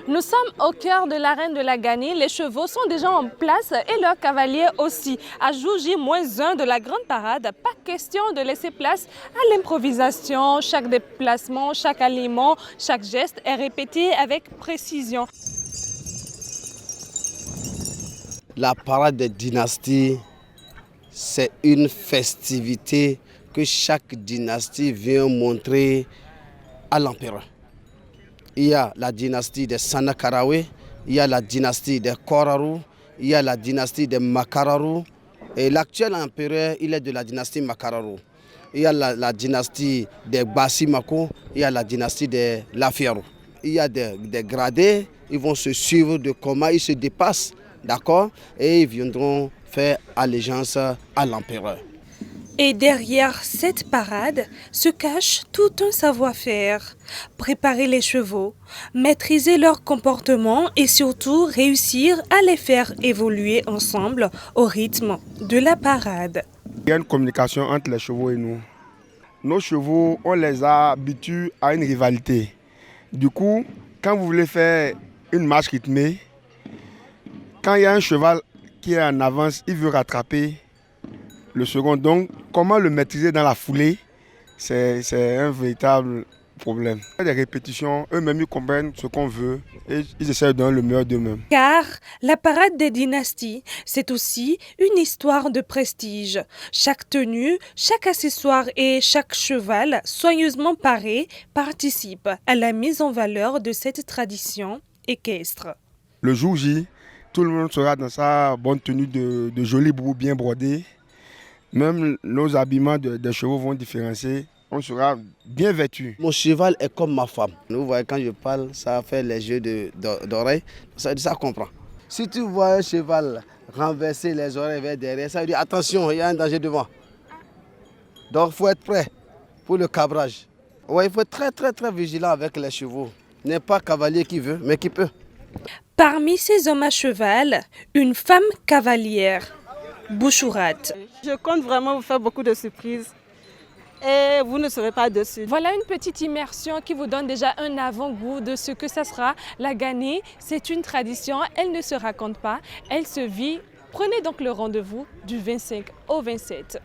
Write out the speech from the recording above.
Nous sommes au cœur de l'arène de la Gani. Les chevaux sont déjà en place et leurs cavaliers aussi. À jour J-1 de la grande parade, pas question de laisser place à l'improvisation. Chaque déplacement, chaque aliment, chaque geste est répété avec précision. La parade des dynasties, c'est une festivité que chaque dynastie vient montrer à l'empereur. Il y a la dynastie des Sanakarawe, il y a la dynastie des Koraru, il y a la dynastie des Makararu. Et l'actuel empereur, il est de la dynastie Makararu. Il y a la dynastie des Basimako, il y a la dynastie des Lafiaru. Il y a des gradés, ils vont se suivre de comment ils se dépassent, d'accord? Et ils viendront faire allégeance à l'empereur. Et derrière cette parade se cache tout un savoir-faire. Préparer les chevaux, maîtriser leur comportement et surtout réussir à les faire évoluer ensemble au rythme de la parade. Il y a une communication entre les chevaux et nous. Nos chevaux, on les habitue à une rivalité. Du coup, quand vous voulez faire une marche rythmée, quand il y a un cheval qui est en avance, il veut rattraper le second. Donc, comment le maîtriser dans la foulée, c'est un véritable problème. Il y a des répétitions, eux-mêmes ils comprennent ce qu'on veut et ils essaient de donner le meilleur d'eux-mêmes. Car la parade des dynasties, c'est aussi une histoire de prestige. Chaque tenue, chaque accessoire et chaque cheval soigneusement paré participe à la mise en valeur de cette tradition équestre. Le jour J, tout le monde sera dans sa bonne tenue de jolis brous bien brodés. Même nos habillements de chevaux vont différencier. On sera bien vêtus. Mon cheval est comme ma femme. Vous voyez, quand je parle, ça fait les jeux d'oreilles. Ça comprend. Si tu vois un cheval renverser les oreilles vers derrière, ça veut dire attention, il y a un danger devant. Donc il faut être prêt pour le cabrage. Ouais, il faut être très vigilant avec les chevaux. N'est pas cavalier qui veut, mais qui peut. Parmi ces hommes à cheval, une femme cavalière, Bouchourat. Je compte vraiment vous faire beaucoup de surprises et vous ne serez pas dessus. Voilà une petite immersion qui vous donne déjà un avant-goût de ce que ça sera. La Gani, c'est une tradition, elle ne se raconte pas, elle se vit. Prenez donc le rendez-vous du 25 au 27.